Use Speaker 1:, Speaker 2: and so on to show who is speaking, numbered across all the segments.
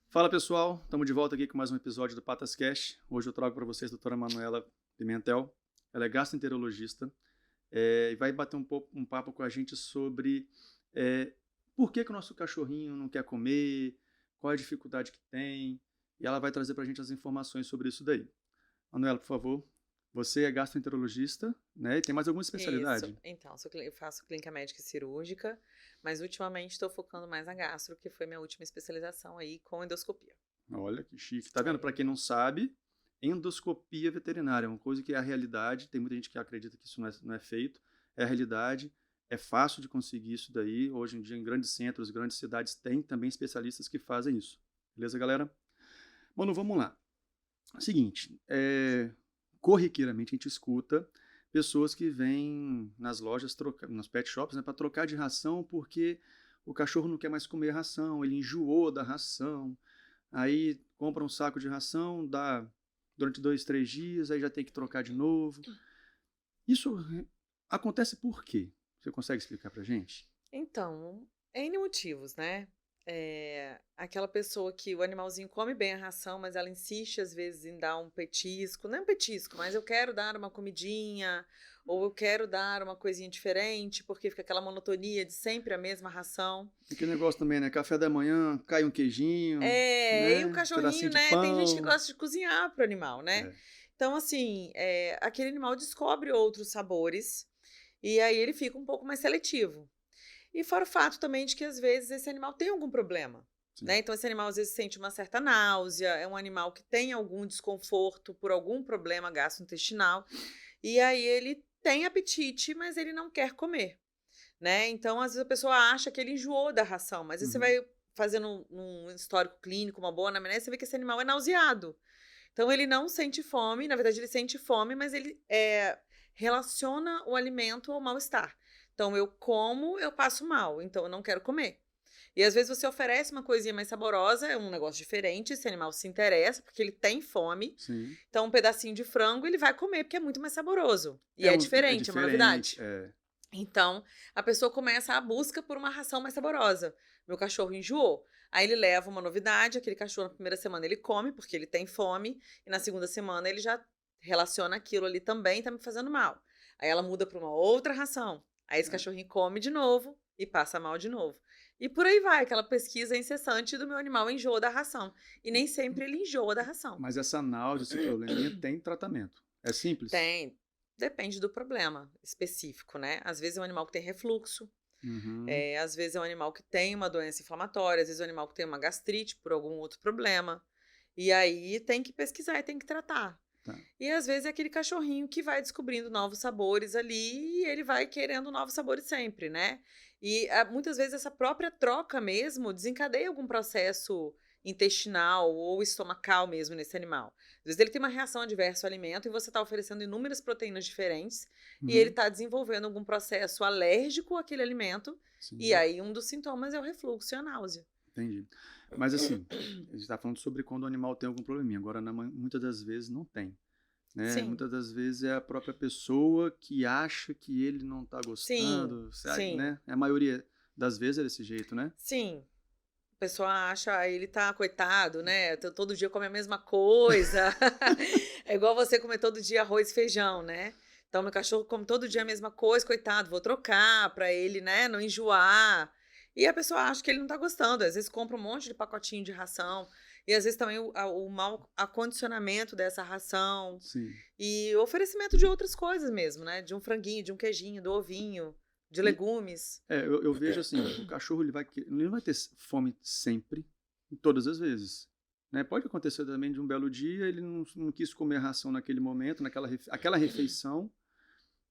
Speaker 1: Fala pessoal, estamos de volta aqui com mais um episódio do PatasCast. Hoje eu trago para vocês a doutora Manuela Pimentel. Ela é gastroenterologista e vai bater um papo com a gente sobre por que o nosso cachorrinho não quer comer, qual é a dificuldade que tem, e ela vai trazer para a gente as informações sobre isso daí. Manuela, por favor, você é gastroenterologista, né? E tem mais alguma especialidade?
Speaker 2: Isso. Então, eu faço clínica médica e cirúrgica, mas ultimamente estou focando mais na gastro, que foi minha última especialização aí com endoscopia.
Speaker 1: Olha que chique. Tá vendo? Para quem não sabe, endoscopia veterinária é uma coisa que é a realidade. Tem muita gente que acredita que isso não é feito. É a realidade. É fácil de conseguir isso daí. Hoje em dia, em grandes centros, grandes cidades, tem também especialistas que fazem isso. Beleza, galera? Mano, vamos lá. Seguinte, corriqueiramente a gente escuta pessoas que vêm nas lojas, nos pet shops, né, para trocar de ração porque o cachorro não quer mais comer ração, ele enjoou da ração, aí compra um saco de ração, dá durante 2, 3 dias, aí já tem que trocar de novo. Isso acontece por quê? Você consegue explicar pra gente?
Speaker 2: Então, N motivos, né? Aquela pessoa que o animalzinho come bem a ração, mas ela insiste às vezes em dar um petisco, não é um petisco, mas eu quero dar uma comidinha, ou eu quero dar uma coisinha diferente, porque fica aquela monotonia de sempre a mesma ração.
Speaker 1: Aquele negócio também, né? Café da manhã, cai um queijinho, né?
Speaker 2: E o cachorrinho,
Speaker 1: de
Speaker 2: né?
Speaker 1: pão.
Speaker 2: Tem gente que gosta de cozinhar pro animal, né? Então, assim, aquele animal descobre outros sabores e aí ele fica um pouco mais seletivo. E fora o fato também de que, às vezes, esse animal tem algum problema, né? Então, esse animal, às vezes, sente uma certa náusea, é um animal que tem algum desconforto por algum problema gastrointestinal, e aí ele tem apetite, mas ele não quer comer, né? Então, às vezes, a pessoa acha que ele enjoou da ração, mas aí você vai fazendo um histórico clínico, uma boa anamnese, você vê que esse animal é nauseado. Então, ele não sente fome, na verdade, ele sente fome, mas ele relaciona o alimento ao mal-estar. Então, eu como, eu passo mal, então eu não quero comer. E às vezes você oferece uma coisinha mais saborosa, é um negócio diferente, esse animal se interessa, porque ele tem fome.
Speaker 1: Sim.
Speaker 2: Então, um pedacinho de frango ele vai comer, porque é muito mais saboroso. E é diferente, é uma novidade. Então, a pessoa começa a busca por uma ração mais saborosa. Meu cachorro enjoou. Aí ele leva uma novidade, aquele cachorro na primeira semana ele come, porque ele tem fome, e na segunda semana ele já relaciona aquilo ali também, tá me fazendo mal. Aí ela muda para uma outra ração. Aí esse cachorrinho come de novo e passa mal de novo. E por aí vai, aquela pesquisa incessante do meu animal enjoa da ração. E nem sempre ele enjoa da ração.
Speaker 1: Mas essa náusea, esse probleminha, tem tratamento. É simples?
Speaker 2: Tem. Depende do problema específico, né? Às vezes é um animal que tem refluxo. Às vezes é um animal que tem uma doença inflamatória. Às vezes é um animal que tem uma gastrite por algum outro problema. E aí tem que pesquisar e tem que tratar.
Speaker 1: Tá.
Speaker 2: E às vezes é aquele cachorrinho que vai descobrindo novos sabores ali e ele vai querendo novos sabores sempre, né? E muitas vezes essa própria troca mesmo desencadeia algum processo intestinal ou estomacal mesmo nesse animal. Às vezes ele tem uma reação adversa ao alimento e você está oferecendo inúmeras proteínas diferentes e ele está desenvolvendo algum processo alérgico àquele alimento. Sim. E aí um dos sintomas é o refluxo e a náusea.
Speaker 1: Entendi. Mas assim, a gente está falando sobre quando o animal tem algum probleminha. Agora, muitas das vezes não tem. Né?
Speaker 2: Sim.
Speaker 1: Muitas das vezes é a própria pessoa que acha que ele não está gostando.
Speaker 2: Sim.
Speaker 1: Né? A maioria das vezes é desse jeito, né?
Speaker 2: Sim. A pessoa acha, ele tá coitado, né? Todo dia come a mesma coisa. É igual você comer todo dia arroz e feijão, né? Então, meu cachorro come todo dia a mesma coisa, coitado, vou trocar para ele, né, não enjoar. E a pessoa acha que ele não tá gostando. Às vezes compra um monte de pacotinho de ração. E às vezes também o mau acondicionamento dessa ração.
Speaker 1: Sim.
Speaker 2: E o oferecimento de outras coisas mesmo, né? De um franguinho, de um queijinho, do ovinho, de legumes.
Speaker 1: Eu vejo assim, o cachorro ele não vai ter fome sempre, todas as vezes. Né? Pode acontecer também de um belo dia, ele não quis comer ração naquele momento, aquela refeição.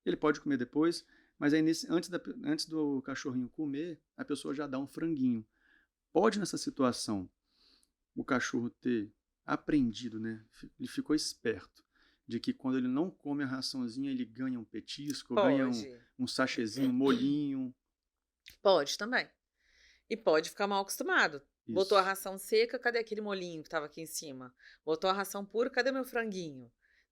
Speaker 1: Ele pode comer depois. Mas aí, antes do cachorrinho comer, a pessoa já dá um franguinho. Pode, nessa situação, o cachorro ter aprendido, né? Ele ficou esperto, de que quando ele não come a raçãozinha, ele ganha um petisco, ganha um sachêzinho, um molhinho.
Speaker 2: Pode também. E pode ficar mal acostumado.
Speaker 1: Isso.
Speaker 2: Botou a ração seca, cadê aquele molhinho que estava aqui em cima? Botou a ração pura, cadê meu franguinho?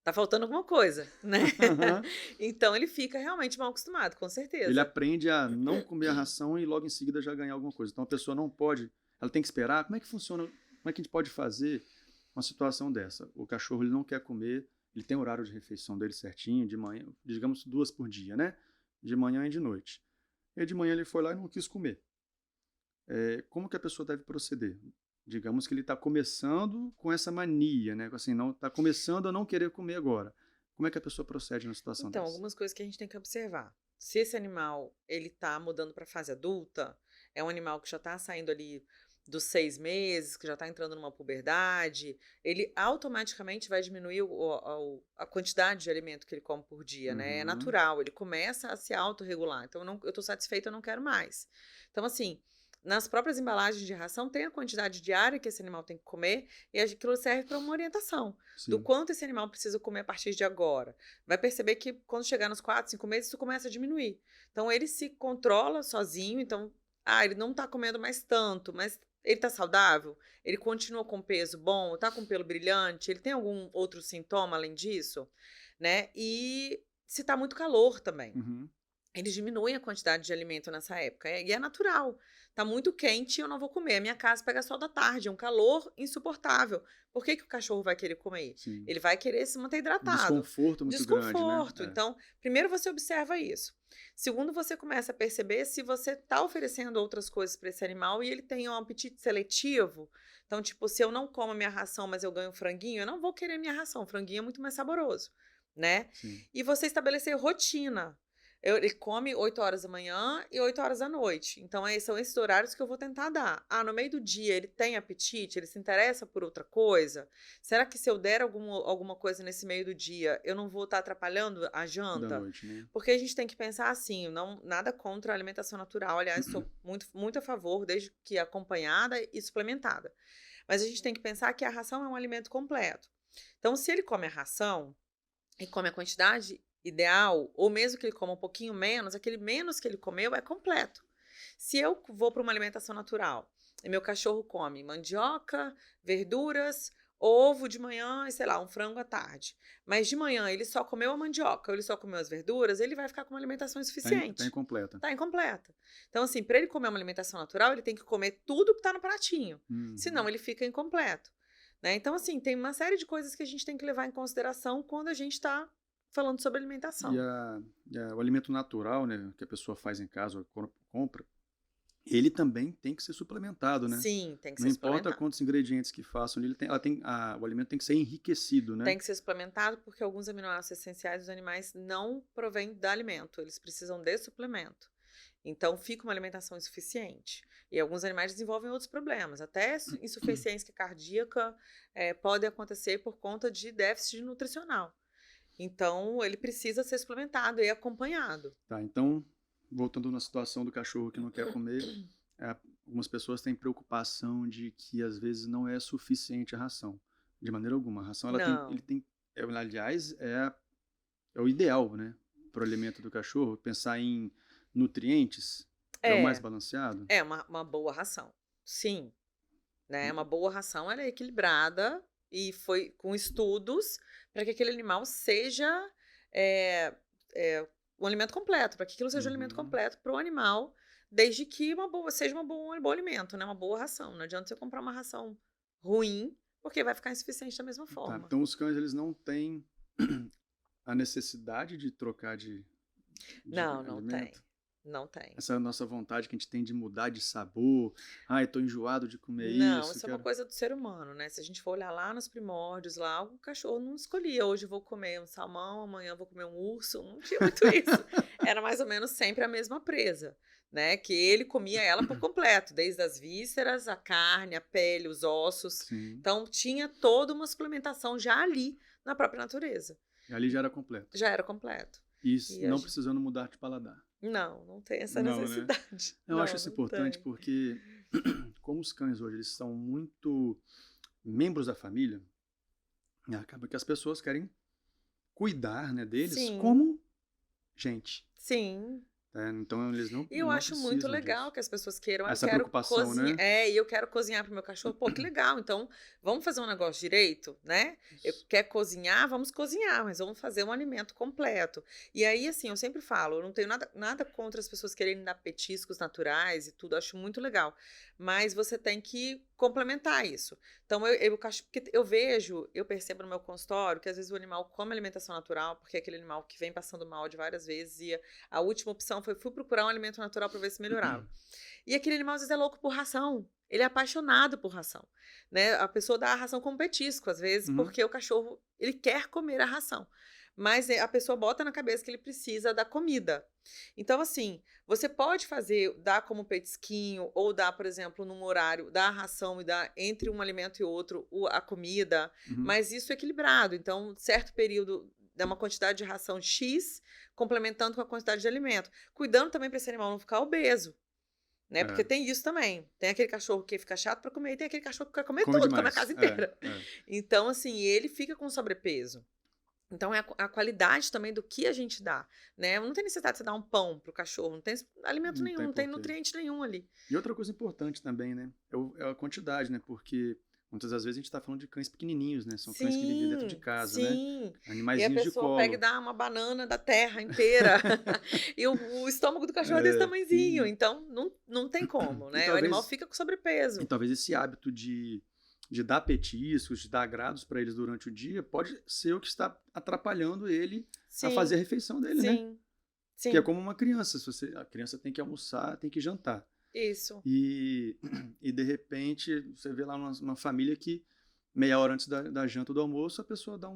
Speaker 2: tá faltando alguma coisa, né?
Speaker 1: Aham.
Speaker 2: Então ele fica realmente mal acostumado, com
Speaker 1: Ele
Speaker 2: certeza.
Speaker 1: aprende a não comer a ração e logo em seguida já ganhar alguma coisa. Então a pessoa não pode, ela tem que esperar. Como é que funciona? Como é que a gente pode fazer uma situação dessa? O cachorro ele não quer comer, ele tem o horário de refeição dele certinho, de manhã, digamos 2 por dia, né? De manhã e de noite. E de manhã ele foi lá e não quis comer. Como que a pessoa deve proceder? Digamos que ele está começando com essa mania, né? Assim, não está começando a não querer comer agora. Como é que a pessoa procede numa situação
Speaker 2: Então,
Speaker 1: dessa?
Speaker 2: algumas coisas que a gente tem que observar. Se esse animal ele tá mudando para a fase adulta, é um animal que já está saindo ali dos 6 meses, que já está entrando numa puberdade, ele automaticamente vai diminuir a quantidade de alimento que ele come por dia, né? É
Speaker 1: Uhum,
Speaker 2: natural, ele começa a se autorregular. Então, eu estou satisfeita, eu não quero mais. Então, assim, nas próprias embalagens de ração tem a quantidade diária que esse animal tem que comer e aquilo serve para uma orientação do
Speaker 1: sim.
Speaker 2: quanto esse animal precisa comer a partir de agora. Vai perceber que quando chegar nos 4, 5 meses, isso começa a diminuir. Então, ele se controla sozinho. Então, ele não tá comendo mais tanto, mas ele tá saudável? Ele continua com peso bom? Tá com pelo brilhante? Ele tem algum outro sintoma além disso? Né? E se tá muito calor também.
Speaker 1: Uhum.
Speaker 2: Eles diminuem a quantidade de alimento nessa época. E é natural. Tá muito quente, eu não vou comer. A minha casa pega sol da tarde, é um calor insuportável. Por que que o cachorro vai querer comer?
Speaker 1: Sim.
Speaker 2: Ele vai querer se manter
Speaker 1: Um
Speaker 2: hidratado.
Speaker 1: desconforto muito grande, né?
Speaker 2: Desconforto. Então, primeiro você observa isso. Segundo, você começa a perceber se você está oferecendo outras coisas para esse animal e ele tem um apetite seletivo. Então, tipo, se eu não como a minha ração, mas eu ganho franguinho, eu não vou querer minha ração. Franguinho é muito mais saboroso, né?
Speaker 1: Sim.
Speaker 2: E você estabelecer rotina. Ele come 8 horas da manhã e 8 horas da noite. Então, são esses horários que eu vou tentar dar. No meio do dia ele tem apetite, ele se interessa por outra coisa? Será que se eu der alguma coisa nesse meio do dia, eu não vou estar atrapalhando a
Speaker 1: Da
Speaker 2: janta?
Speaker 1: noite, né?
Speaker 2: Porque a gente tem que pensar assim, não, nada contra a alimentação natural. Aliás, sou muito, muito a favor, desde que acompanhada e suplementada. Mas a gente tem que pensar que a ração é um alimento completo. Então, se ele come a ração e come a quantidade ideal, ou mesmo que ele coma um pouquinho menos, aquele menos que ele comeu é completo. Se eu vou para uma alimentação natural e meu cachorro come mandioca, verduras, ovo de manhã e, sei lá, um frango à tarde, mas de manhã ele só comeu a mandioca ou ele só comeu as verduras, ele vai ficar com uma alimentação
Speaker 1: Tá
Speaker 2: insuficiente.
Speaker 1: incompleta.
Speaker 2: Tá incompleta. Então, assim, para ele comer uma alimentação natural, ele tem que comer tudo que tá no pratinho.
Speaker 1: Uhum.
Speaker 2: Senão, ele fica incompleto. Né? Então, assim, tem uma série de coisas que a gente tem que levar em consideração quando a gente está falando sobre
Speaker 1: E,
Speaker 2: alimentação.
Speaker 1: o alimento natural, né, que a pessoa faz em casa, ou compra, ele também tem que ser suplementado, né?
Speaker 2: Sim, tem que
Speaker 1: Não
Speaker 2: ser
Speaker 1: importa
Speaker 2: suplementado.
Speaker 1: quantos ingredientes que façam, o alimento tem que ser enriquecido, né?
Speaker 2: Tem que ser suplementado porque alguns aminoácidos essenciais dos animais não provêm do alimento, eles precisam de suplemento. Então, fica uma alimentação insuficiente. E alguns animais desenvolvem outros problemas. Até insuficiência cardíaca pode acontecer por conta de déficit nutricional. Então, ele precisa ser suplementado e acompanhado.
Speaker 1: Tá, então, voltando na situação do cachorro que não quer comer, algumas pessoas têm preocupação de que às vezes não é suficiente a ração. De maneira alguma. A ração,
Speaker 2: Não.
Speaker 1: aliás, é o ideal, né? Para o alimento do cachorro. Pensar em nutrientes é o mais
Speaker 2: É,
Speaker 1: balanceado.
Speaker 2: é uma boa ração. Sim, né?
Speaker 1: Hum,
Speaker 2: Uma boa ração ela é equilibrada e foi com estudos para que aquele animal seja é, um alimento completo, para que aquilo seja um alimento
Speaker 1: Uhum.
Speaker 2: completo para o seja desde que seja um bom alimento, né? Uma boa ração. Não adianta você comprar uma ração ruim, porque vai ficar insuficiente da mesma
Speaker 1: Tá,
Speaker 2: forma.
Speaker 1: então os cães eles não têm a necessidade de trocar de
Speaker 2: Não, não tem.
Speaker 1: alimento.
Speaker 2: Não tem.
Speaker 1: Essa nossa vontade que a gente tem de mudar de sabor. Ai, tô enjoado de comer
Speaker 2: Não,
Speaker 1: isso,
Speaker 2: isso é uma
Speaker 1: quero.
Speaker 2: coisa do ser humano, né? Se a gente for olhar lá nos primórdios, lá, o cachorro não escolhia. Hoje eu vou comer um salmão, amanhã eu vou comer um urso. Não tinha muito isso. Era mais ou menos sempre a mesma presa, né? Que ele comia ela por completo, desde as vísceras, a carne, a pele, os ossos.
Speaker 1: Sim.
Speaker 2: Então tinha toda uma suplementação já ali na própria natureza.
Speaker 1: E ali já era completo.
Speaker 2: Já era completo.
Speaker 1: E
Speaker 2: E
Speaker 1: não precisando mudar de paladar.
Speaker 2: não tem essa
Speaker 1: Não, né?
Speaker 2: necessidade.
Speaker 1: Eu acho
Speaker 2: Não,
Speaker 1: isso
Speaker 2: não
Speaker 1: importante
Speaker 2: tem.
Speaker 1: porque, como os cães hoje eles são muito membros da família, acaba que as pessoas querem cuidar, né, deles
Speaker 2: Sim,
Speaker 1: como gente.
Speaker 2: sim.
Speaker 1: Tá? Então, eles
Speaker 2: E eu
Speaker 1: não
Speaker 2: acho muito
Speaker 1: precisam
Speaker 2: legal
Speaker 1: disso.
Speaker 2: que as pessoas queiram, eu
Speaker 1: Essa
Speaker 2: quero
Speaker 1: preocupação,
Speaker 2: cozinhar,
Speaker 1: né?
Speaker 2: e eu quero cozinhar pro meu cachorro. Pô, que legal. Então, vamos fazer um negócio direito, né? Eu
Speaker 1: Isso.
Speaker 2: quer cozinhar, vamos cozinhar, mas vamos fazer um alimento completo. E aí, assim, eu sempre falo, eu não tenho nada contra as pessoas quererem dar petiscos naturais e tudo, eu acho muito legal. Mas você tem que complementar isso. Então, porque eu percebo no meu consultório que às vezes o animal come alimentação natural, porque é aquele animal que vem passando mal de várias vezes e a última opção foi, fui procurar um alimento natural para ver se melhorava. E aquele animal às vezes é louco por ração. Ele é apaixonado por ração, né? A pessoa dá a ração como petisco, às vezes,
Speaker 1: Uhum.
Speaker 2: porque o cachorro, ele quer comer a ração. Mas a pessoa bota na cabeça que ele precisa da comida. Então, assim, você pode dar como petisquinho, ou dar, por exemplo, num horário, dar a ração e dar entre um alimento e outro a comida,
Speaker 1: Uhum.
Speaker 2: mas isso é equilibrado. Então, certo período dá uma quantidade de ração X, complementando com a quantidade de alimento. Cuidando também para esse animal não ficar obeso, né? Porque
Speaker 1: É.
Speaker 2: tem isso também. Tem aquele cachorro que fica chato para comer e tem aquele cachorro que quer comer
Speaker 1: Come
Speaker 2: tudo, come a
Speaker 1: demais.
Speaker 2: casa inteira.
Speaker 1: É.
Speaker 2: Então, assim, ele fica com sobrepeso. Então, é a qualidade também do que a gente dá, né? Não tem necessidade de você dar um pão pro cachorro, não tem alimento
Speaker 1: Não
Speaker 2: nenhum,
Speaker 1: tem
Speaker 2: não tem
Speaker 1: porquê.
Speaker 2: nutriente nenhum ali.
Speaker 1: E outra coisa importante também, né? É a quantidade, né? Porque muitas das vezes a gente está falando de cães pequenininhos, né? São cães que vivem dentro de
Speaker 2: Sim,
Speaker 1: casa, né?
Speaker 2: sim. E a
Speaker 1: Animaizinhos de
Speaker 2: pessoa pega e
Speaker 1: colo.
Speaker 2: dá uma banana da terra inteira. E o estômago do cachorro é desse
Speaker 1: É,
Speaker 2: tamanhozinho.
Speaker 1: fininho.
Speaker 2: Então, não tem como,
Speaker 1: E
Speaker 2: né? O animal
Speaker 1: talvez,
Speaker 2: fica com sobrepeso.
Speaker 1: esse hábito de dar petiscos, de dar agrados para eles durante o dia, pode ser o que está atrapalhando ele a fazer
Speaker 2: Sim,
Speaker 1: a refeição dele, né?
Speaker 2: sim,
Speaker 1: Que é
Speaker 2: sim.
Speaker 1: como uma criança. A criança tem que almoçar, tem que jantar.
Speaker 2: Isso.
Speaker 1: E de repente, você vê lá uma família que meia hora antes da janta ou do almoço, a pessoa dá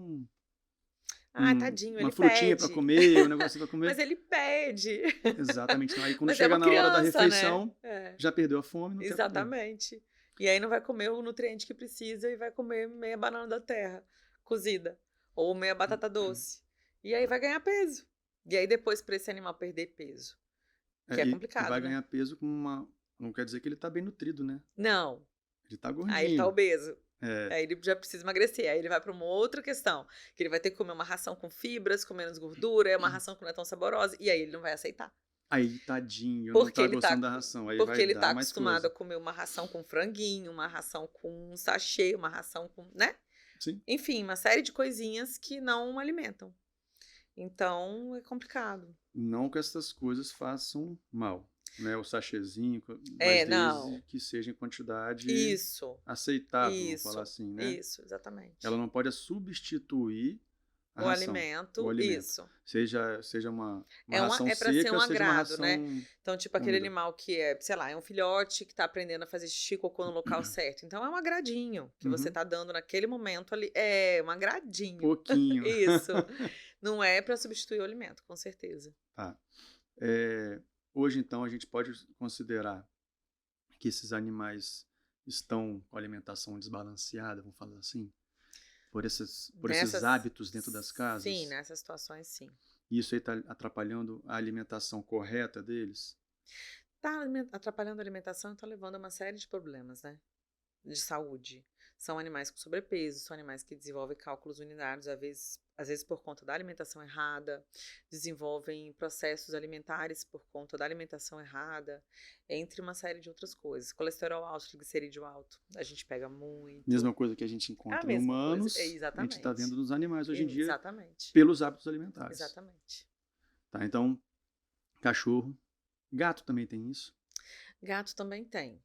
Speaker 2: Ah, tadinho,
Speaker 1: uma
Speaker 2: ele
Speaker 1: frutinha para
Speaker 2: pede.
Speaker 1: comer, um negócio para
Speaker 2: Mas
Speaker 1: comer.
Speaker 2: ele pede.
Speaker 1: Exatamente. Então, aí quando
Speaker 2: Mas é
Speaker 1: chega
Speaker 2: uma
Speaker 1: na hora da
Speaker 2: criança, né?
Speaker 1: refeição,
Speaker 2: É,
Speaker 1: já perdeu a fome, não quer comer.
Speaker 2: exatamente. E aí não vai comer o nutriente que precisa e vai comer meia banana da terra cozida. Ou meia batata doce. E aí vai ganhar peso. E aí depois para esse animal perder peso, que é
Speaker 1: E
Speaker 2: complicado,
Speaker 1: vai
Speaker 2: né?
Speaker 1: ganhar peso com uma. Não quer dizer que ele está bem nutrido, né?
Speaker 2: Não,
Speaker 1: Ele está
Speaker 2: aí ele tá
Speaker 1: gordinho.
Speaker 2: obeso.
Speaker 1: É,
Speaker 2: Aí ele já precisa emagrecer. Aí ele vai para uma outra questão, que ele vai ter que comer uma ração com fibras, com menos gordura, é uma ração que não é tão saborosa, e aí ele não vai aceitar.
Speaker 1: aí, tadinho, não
Speaker 2: Porque
Speaker 1: tá
Speaker 2: ele tá,
Speaker 1: gostando da ração. Aí
Speaker 2: porque
Speaker 1: vai
Speaker 2: ele tá
Speaker 1: dar mais
Speaker 2: acostumado a
Speaker 1: coisa.
Speaker 2: comer uma ração com franguinho, uma ração com sachê, uma ração com, né?
Speaker 1: Sim.
Speaker 2: Enfim, uma série de coisinhas que não alimentam. Então é complicado.
Speaker 1: Não que essas coisas façam mal, né? O sachêzinho, mas
Speaker 2: É,
Speaker 1: desde
Speaker 2: não.
Speaker 1: que seja em quantidade
Speaker 2: Isso,
Speaker 1: aceitável, vamos falar
Speaker 2: isso,
Speaker 1: assim, né?
Speaker 2: isso, exatamente.
Speaker 1: Ela não pode substituir a
Speaker 2: O
Speaker 1: ração, o
Speaker 2: alimento,
Speaker 1: alimento.
Speaker 2: isso.
Speaker 1: Seja uma ração
Speaker 2: É para ser
Speaker 1: seca,
Speaker 2: um
Speaker 1: seja uma
Speaker 2: agrado,
Speaker 1: ração
Speaker 2: né? Então, tipo, aquele
Speaker 1: úmida.
Speaker 2: animal que é, sei lá, é um filhote que tá aprendendo a fazer xixi e cocô no local certo. Então, é um agradinho que você
Speaker 1: Uhum.
Speaker 2: tá dando naquele momento ali. É, um agradinho.
Speaker 1: Pouquinho.
Speaker 2: Isso. Não é para substituir o alimento, com certeza.
Speaker 1: Tá. É, hoje, então, a gente pode considerar que esses animais estão com a alimentação desbalanceada, vamos falar assim, por esses
Speaker 2: Nessas,
Speaker 1: hábitos dentro das
Speaker 2: sim,
Speaker 1: casas.
Speaker 2: nessas situações, sim.
Speaker 1: E isso aí está atrapalhando a alimentação correta deles.
Speaker 2: Tá atrapalhando a alimentação e tá levando a uma série de problemas, né? De saúde. São animais com sobrepeso, são animais que desenvolvem cálculos urinários, às vezes por conta da alimentação errada, desenvolvem processos alimentares por conta da alimentação errada, entre uma série de outras coisas. Colesterol alto, triglicerídeo alto, a gente pega muito.
Speaker 1: Mesma coisa que a gente
Speaker 2: É a
Speaker 1: encontra em
Speaker 2: mesma coisa,
Speaker 1: humanos, a gente está vendo
Speaker 2: exatamente.
Speaker 1: nos animais hoje em dia
Speaker 2: Exatamente.
Speaker 1: pelos hábitos alimentares.
Speaker 2: Exatamente.
Speaker 1: Tá? Então, cachorro, gato também tem isso.
Speaker 2: Gato também tem,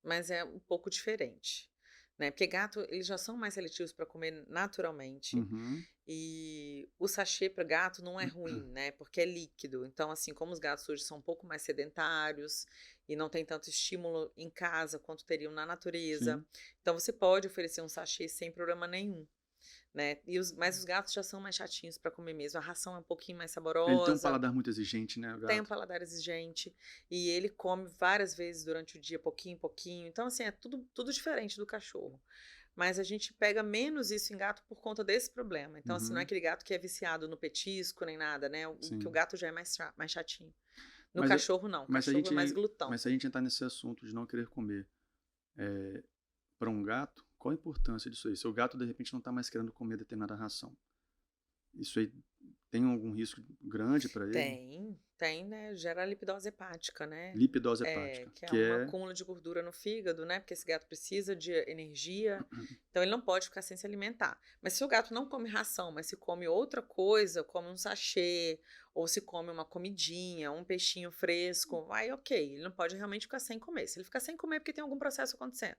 Speaker 2: mas é um pouco diferente, né? Porque gato, eles já são mais seletivos para comer naturalmente.
Speaker 1: Uhum.
Speaker 2: E o sachê para gato não é ruim, né? Porque é líquido. Então, assim, como os gatos hoje são um pouco mais sedentários e não tem tanto estímulo em casa quanto teriam na natureza,
Speaker 1: Sim.
Speaker 2: então você pode oferecer um sachê sem problema nenhum, né? Mas os gatos já são mais chatinhos para comer mesmo. A ração é um pouquinho mais
Speaker 1: Ele tem um
Speaker 2: saborosa.
Speaker 1: paladar muito exigente, né, o
Speaker 2: Tem um
Speaker 1: gato?
Speaker 2: paladar exigente e ele come várias vezes durante o dia, pouquinho em pouquinho. Então, assim, é tudo diferente do cachorro. Mas a gente pega menos isso em gato por conta desse problema. Então, assim, não é
Speaker 1: Uhum.
Speaker 2: aquele gato que é viciado no petisco nem nada, né? Que o
Speaker 1: Sim.
Speaker 2: gato já é mais chatinho. No
Speaker 1: Mas,
Speaker 2: cachorro, não. O
Speaker 1: mas, se a
Speaker 2: cachorro é mais
Speaker 1: gente,
Speaker 2: glutão.
Speaker 1: mas se a gente entrar nesse assunto de não querer comer para um gato, qual a importância disso aí? Se o gato, de repente, não está mais querendo comer determinada ração, isso aí tem algum risco grande para ele?
Speaker 2: Tem, né? Gera lipidose hepática, né?
Speaker 1: Lipidose hepática,
Speaker 2: Que é
Speaker 1: que
Speaker 2: um
Speaker 1: é...
Speaker 2: acúmulo de gordura no fígado, né? Porque esse gato precisa de energia, então ele não pode ficar sem se alimentar. Mas se o gato não come ração, mas se come outra coisa, come um sachê, ou se come uma comidinha, um peixinho fresco, aí ok, ele não pode realmente ficar sem comer. Se ele ficar sem comer é porque tem algum processo acontecendo.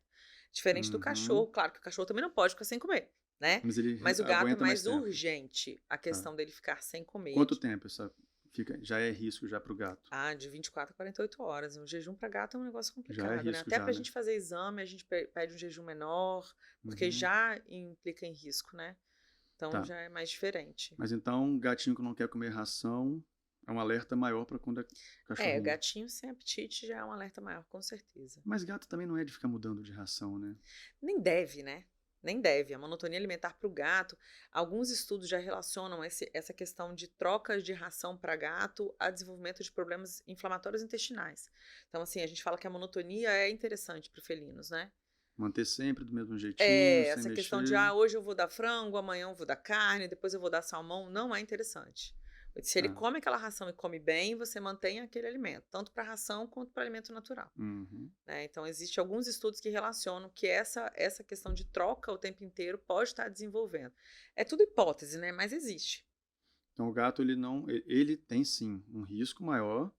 Speaker 2: Diferente do cachorro, claro que o cachorro também não pode ficar sem comer, né?
Speaker 1: Mas
Speaker 2: o gato é
Speaker 1: aguenta
Speaker 2: mais
Speaker 1: tempo.
Speaker 2: urgente a questão dele ficar sem comer.
Speaker 1: Quanto tempo já é risco já para o gato?
Speaker 2: De 24 a 48 horas. Um jejum para gato é um negócio complicado,
Speaker 1: Já é risco,
Speaker 2: né? Até
Speaker 1: já,
Speaker 2: para a
Speaker 1: né?
Speaker 2: gente fazer exame, a gente pede um jejum menor, porque já implica em risco, né? Então já é mais diferente.
Speaker 1: Mas então, um gatinho que não quer comer ração é um alerta maior para quando é cachorrinho.
Speaker 2: Gatinho sem apetite já é um alerta maior, com certeza.
Speaker 1: Mas gato também não é de ficar mudando de ração, né?
Speaker 2: Nem deve, né? Nem deve. A monotonia alimentar para o gato, alguns estudos já relacionam essa questão de trocas de ração para gato a desenvolvimento de problemas inflamatórios intestinais. Então, assim, a gente fala que a monotonia é interessante para felinos, né?
Speaker 1: Manter sempre do mesmo jeitinho,
Speaker 2: essa
Speaker 1: sem
Speaker 2: questão
Speaker 1: mexer.
Speaker 2: de, hoje eu vou dar frango, amanhã eu vou dar carne, depois eu vou dar salmão, não é interessante. Se ele come aquela ração e come bem, você mantém aquele alimento, tanto para ração quanto para alimento natural. Né? Então, existem alguns estudos que relacionam que essa questão de troca o tempo inteiro pode estar desenvolvendo. É tudo hipótese, né? Mas existe.
Speaker 1: Então, o gato, ele tem sim um risco maior,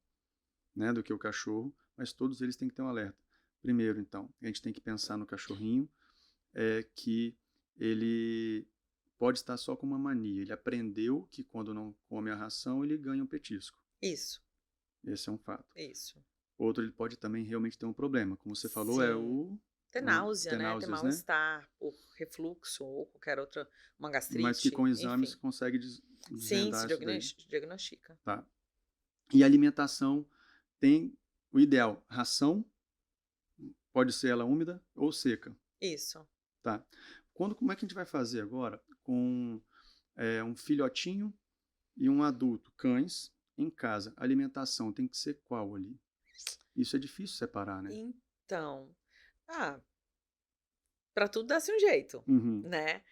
Speaker 1: né, do que o cachorro, mas todos eles têm que ter um alerta. Primeiro, então, a gente tem que pensar no cachorrinho, que ele pode estar só com uma mania. Ele aprendeu que quando não come a ração, ele ganha um petisco.
Speaker 2: Isso.
Speaker 1: Esse é um fato.
Speaker 2: Isso.
Speaker 1: Outro, ele pode também realmente ter um problema. Como você falou,
Speaker 2: ter náusea, né? Ter mal-estar, ou refluxo, ou qualquer outra, uma gastrite.
Speaker 1: Mas que com exames você consegue desvendar
Speaker 2: se diagnostica.
Speaker 1: Tá. E a alimentação tem o ideal. Ração, pode ser ela úmida ou seca.
Speaker 2: Isso.
Speaker 1: Tá. Como é que a gente vai fazer agora com um filhotinho e um adulto, cães, em casa? A alimentação tem que ser qual ali? Isso é difícil separar, né?
Speaker 2: Então, para tudo dá-se um jeito, né?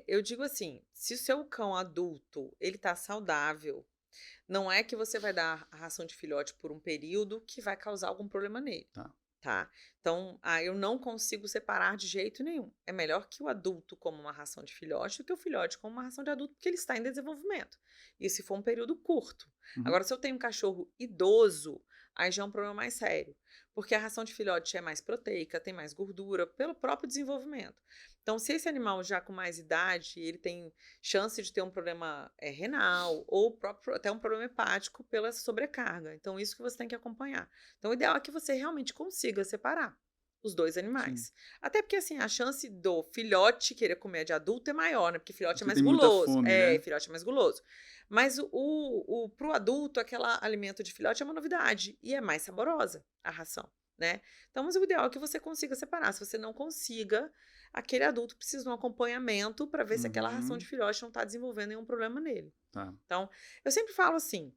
Speaker 2: Eu digo assim, se o seu cão adulto, ele tá saudável, não é que você vai dar a ração de filhote por um período que vai causar algum problema nele. Tá? Então, eu não consigo separar de jeito nenhum. É melhor que o adulto coma uma ração de filhote do que o filhote coma uma ração de adulto, porque ele está em desenvolvimento. E se for um período curto. Agora, se eu tenho um cachorro idoso, aí já é um problema mais sério. Porque a ração de filhote é mais proteica, tem mais gordura, pelo próprio desenvolvimento. Então, se esse animal já com mais idade, ele tem chance de ter um problema renal ou até um problema hepático pela sobrecarga. Então, isso que você tem que acompanhar. Então, o ideal é que você realmente consiga separar os dois animais. Sim. Até porque, assim, a chance do filhote querer comer de adulto é maior, né? Porque filhote é mais guloso. Fome, né? Filhote é mais guloso. Mas pro adulto, aquele alimento de filhote é uma novidade e é mais saborosa a ração, né? Então, mas o ideal é que você consiga separar. Se você não consiga, aquele adulto precisa de um acompanhamento para ver se aquela ração de filhote não está desenvolvendo nenhum problema nele.
Speaker 1: Tá.
Speaker 2: Então, eu sempre falo assim,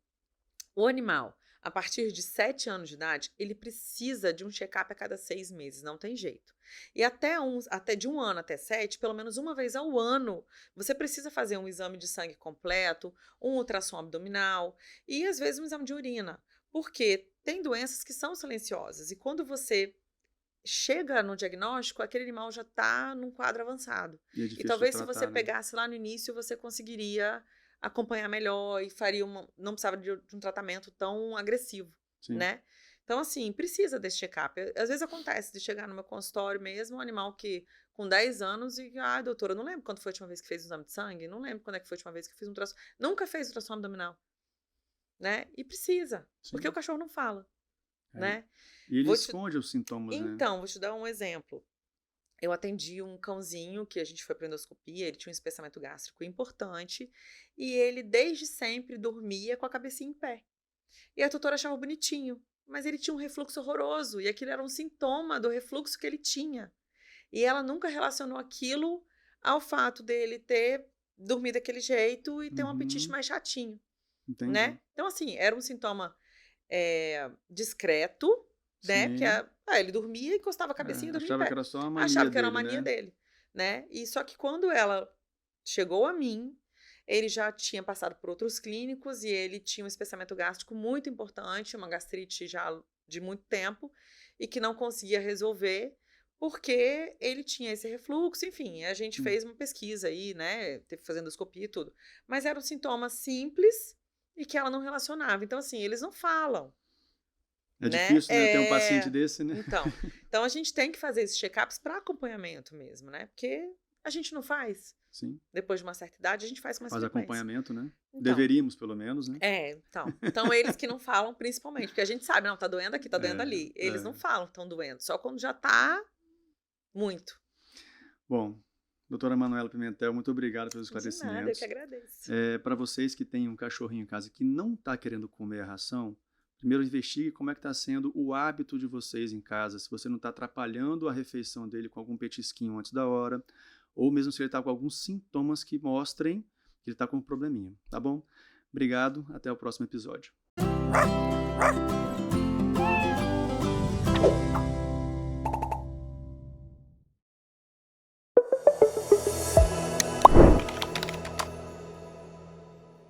Speaker 2: o animal, a partir de 7 anos de idade, ele precisa de um check-up a cada 6 meses, não tem jeito. E até de 1 ano até 7, pelo menos uma vez ao ano, você precisa fazer um exame de sangue completo, um ultrassom abdominal e, às vezes, um exame de urina. Porque tem doenças que são silenciosas e quando você chega no diagnóstico, aquele animal já está num quadro avançado. E talvez se você pegasse lá no início, você conseguiria acompanhar melhor e não precisava de um tratamento tão agressivo, né? Então, assim, precisa desse check-up. Às vezes acontece de chegar no meu consultório mesmo, um animal que com 10 anos e, doutora, eu não lembro quando foi a última vez que fez um exame de sangue, não lembro quando é que foi a última vez que fiz um ultrassom. Nunca fez ultrassom abdominal, né? E precisa, porque o cachorro não fala, né?
Speaker 1: E ele esconde os sintomas, né?
Speaker 2: Então, vou te dar um exemplo. Eu atendi um cãozinho que a gente foi para endoscopia, ele tinha um espessamento gástrico importante e ele desde sempre dormia com a cabecinha em pé. E a tutora achava bonitinho, mas ele tinha um refluxo horroroso e aquilo era um sintoma do refluxo que ele tinha. E ela nunca relacionou aquilo ao fato dele ter dormido daquele jeito e ter um apetite mais chatinho.
Speaker 1: Entendi.
Speaker 2: Né? Então, assim, era um sintoma discreto, né? Porque ele dormia, encostava a cabecinha e dormia em pé.
Speaker 1: Achava que era só uma mania
Speaker 2: Achava que era
Speaker 1: dele,
Speaker 2: uma mania
Speaker 1: né?
Speaker 2: dele, né? E só que quando ela chegou a mim, ele já tinha passado por outros clínicos e ele tinha um espessamento gástrico muito importante, uma gastrite já de muito tempo, e que não conseguia resolver, porque ele tinha esse refluxo, enfim, a gente fez uma pesquisa aí, né, teve que fazer endoscopia e tudo, mas eram sintomas simples e que ela não relacionava, então assim, eles não falam.
Speaker 1: É
Speaker 2: Né?
Speaker 1: difícil, né, ter um paciente desse, né?
Speaker 2: Então a gente tem que fazer esses check-ups para acompanhamento mesmo, né? Porque a gente não faz.
Speaker 1: Sim.
Speaker 2: Depois de uma certa idade, a gente faz com mais
Speaker 1: Faz
Speaker 2: frequência.
Speaker 1: acompanhamento, né?
Speaker 2: Então,
Speaker 1: Deveríamos, pelo menos, né?
Speaker 2: Então eles que não falam principalmente, porque a gente sabe, não, tá doendo aqui, tá doendo ali. Eles não falam que estão doendo, só quando já tá muito.
Speaker 1: Bom, doutora Manuela Pimentel, muito obrigado pelos esclarecimentos.
Speaker 2: De nada, eu que agradeço.
Speaker 1: Para vocês que têm um cachorrinho em casa que não está querendo comer a ração, primeiro investigue como é que está sendo o hábito de vocês em casa, se você não está atrapalhando a refeição dele com algum petisquinho antes da hora, ou mesmo se ele está com alguns sintomas que mostrem que ele está com um probleminha, tá bom? Obrigado, até o próximo episódio.